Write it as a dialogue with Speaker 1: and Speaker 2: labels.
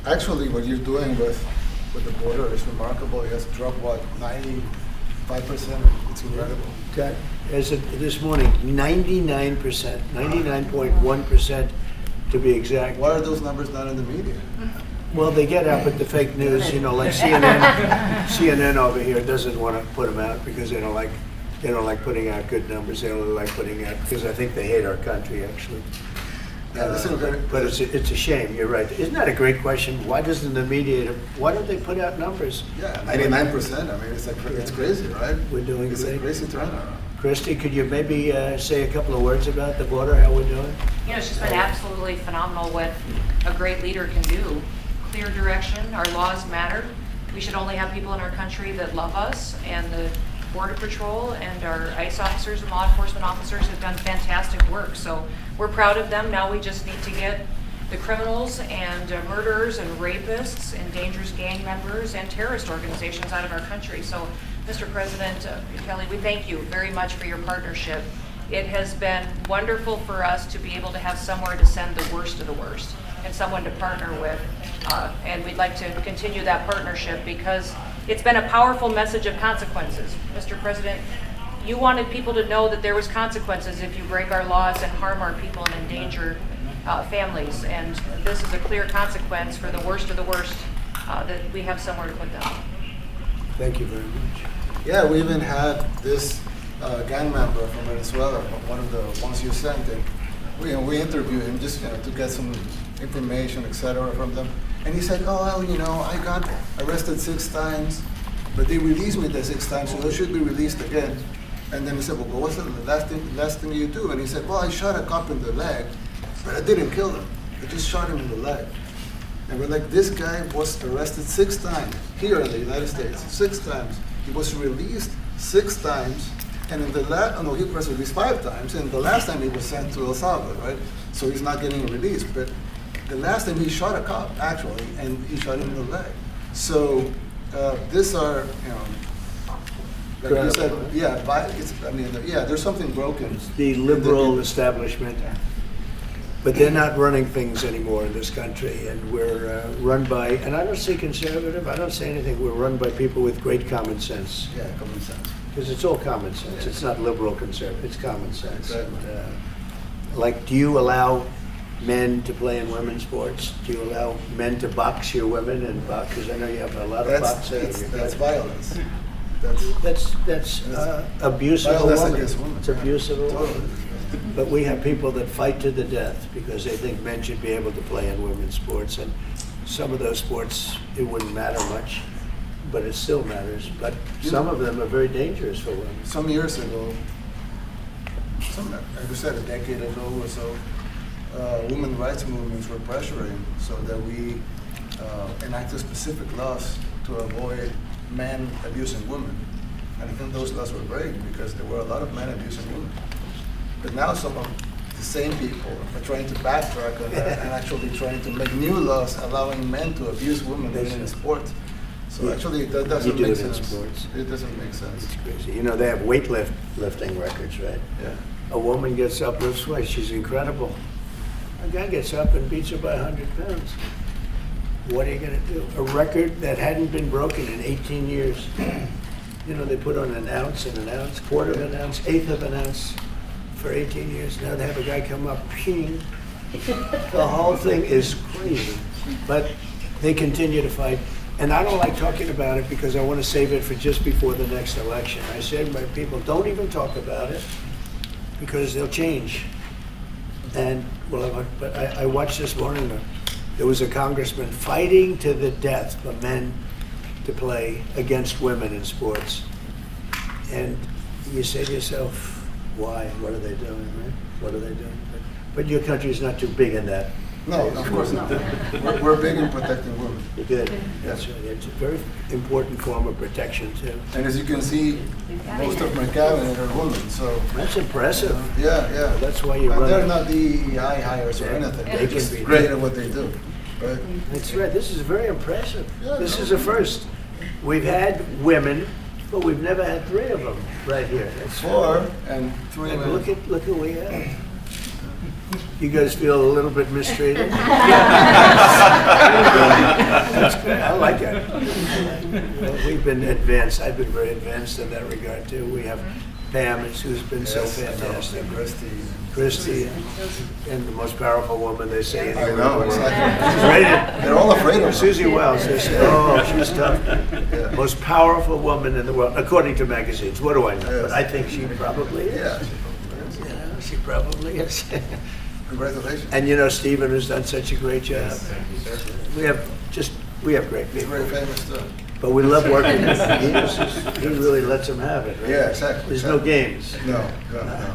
Speaker 1: Actually, what you're doing with the border is remarkable. It has dropped, what, 95%? It's incredible.
Speaker 2: That, as of this morning, 99%, 99.1% to be exact.
Speaker 1: Why are those numbers not in the media?
Speaker 2: Well, they get out with the fake news, you know, like CNN over here doesn't want to put them out because they don't like putting out good numbers. They only like putting out, because I think they hate our country, actually. But it's a shame, you're right. Isn't that a great question? Why don't they put out numbers?
Speaker 1: Yeah, 99%. I mean, it's crazy, right?
Speaker 2: We're doing
Speaker 1: It's
Speaker 2: great.
Speaker 1: a crazy turnaround.
Speaker 2: Christy, could you maybe say a couple of words about the border, how we're doing?
Speaker 3: You know, she's been absolutely phenomenal. What a great leader can do. Clear direction, our laws matter. We should only have people in our country that love us, and the Border Patrol and our ICE officers and law enforcement officers have done fantastic work. So we're proud of them. Now we just need to get the criminals and murderers and rapists and dangerous gang members and terrorist organizations out of our country. So, Mr. President Bukele, we thank you very much for your partnership. It has been wonderful for us to be able to have somewhere to send the worst of the worst and someone to partner with. And we'd like to continue that partnership because it's been a powerful message of consequences. Mr. President, you wanted people to know that there was consequences if you break our laws and harm our people and endanger families. And this is a clear consequence for the worst of the worst that we have somewhere to put them.
Speaker 2: Thank you very much.
Speaker 1: Yeah, we even had this gang member from Venezuela, one of the ones you sent, and we interviewed him just to get some information, etc., from them. And he said, oh, well, I got arrested 6 times, but they released me the 6th time, so I should be released again. And then he said, well, what's the last thing you do? And he said, well, I shot a cop in the leg, but I didn't kill him. I just shot him in the leg. And we're like, this guy was arrested 6 times here in the United States, 6 times. He was released 6 times, and in the he was released 5 times, and the last time he was sent to El Salvador, right? So he's not getting released, but the last time he shot a cop, actually, and he shot him in the leg. So these are, like you said, there's something broken.
Speaker 2: It's the liberal establishment, but they're not running things anymore in this country, and we're run by, and I don't say conservative, I don't say anything, we're run by people with great common sense.
Speaker 1: Yeah, common sense.
Speaker 2: Because it's all common sense. It's not liberal conservative, it's common sense.
Speaker 1: Exactly.
Speaker 2: And, do you allow men to play in women's sports? Do you allow men to box your women and box? Because I know you have a lot of boxing.
Speaker 1: That's violence.
Speaker 2: That's abuse of a
Speaker 1: violence
Speaker 2: woman.
Speaker 1: against women.
Speaker 2: It's abuse of a
Speaker 1: Totally.
Speaker 2: woman. But we have people that fight to the death because they think men should be able to play in women's sports. And some of those sports, it wouldn't matter much, but it still matters. But some of them are very dangerous for women.
Speaker 1: Some years ago, like I said, a decade ago or so, women rights movements were pressuring so that we enacted specific laws to avoid men abusing women. And I think those laws were great because there were a lot of men abusing women. But now some of the same people are trying to backtrack on that and actually trying to make new laws allowing men to abuse women in sports. So actually, that doesn't make sense. It doesn't make sense.
Speaker 2: It's crazy. They have weightlifting records, right?
Speaker 1: Yeah.
Speaker 2: A woman gets up, lifts weights, she's incredible. A guy gets up and beats her by 100 pounds. What are you going to do? A record that hadn't been broken in 18 years. They put on an ounce, quarter of an ounce, eighth of an ounce for 18 years. Now they have a guy come up, ping. The whole thing is crazy. But they continue to fight. And I don't like talking about it because I want to save it for just before the next election. I say to my people, don't even talk about it because they'll change. And but I watched this morning, there was a congressman fighting to the death for men to play against women in sports. And you say to yourself, why? What are they doing, right? What are they doing? But your country's not too big in that.
Speaker 1: No, of course not. We're big in protecting women.
Speaker 2: Good. That's right. It's a very important form of protection, too.
Speaker 1: And as you can see, most of my cabinet are women, so.
Speaker 2: That's impressive.
Speaker 1: Yeah.
Speaker 2: That's why you
Speaker 1: and
Speaker 2: run
Speaker 1: they're
Speaker 2: it.
Speaker 1: not DEI hires or anything.
Speaker 2: They
Speaker 1: They're
Speaker 2: can
Speaker 1: just
Speaker 2: be.
Speaker 1: great at what they do. Right?
Speaker 2: That's right. This is very impressive.
Speaker 1: Yeah,
Speaker 2: This is a first. We've had women, but we've never had 3 of them right here. That's
Speaker 1: 4 and 3
Speaker 2: and
Speaker 1: men.
Speaker 2: look who we have. You guys feel a little bit mistreated? That's good. I like it. Well, we've been advanced. I've been very advanced in that regard too. We have Pam, who's been so
Speaker 1: Yes, I know.
Speaker 2: fantastic.
Speaker 1: Christy.
Speaker 2: Christy, and the most powerful woman they say
Speaker 1: I
Speaker 2: anywhere in the
Speaker 1: know,
Speaker 2: world.
Speaker 1: exactly.
Speaker 2: She's rated.
Speaker 1: They're all afraid of her.
Speaker 2: Susie Wells, they say, oh, she's tough.
Speaker 1: Yeah.
Speaker 2: Most powerful woman in the world, according to magazines. What do I know?
Speaker 1: Yes.
Speaker 2: But I think she probably is.
Speaker 1: Yeah.
Speaker 2: You know, she probably is.
Speaker 1: Congratulations.
Speaker 2: And you know, Stephen has done such a great job. We have great
Speaker 1: He's
Speaker 2: people.
Speaker 1: very famous too.
Speaker 2: But we love working with him. He really lets them have it, right?
Speaker 1: Yeah, exactly.
Speaker 2: There's no games.
Speaker 1: No, no, no.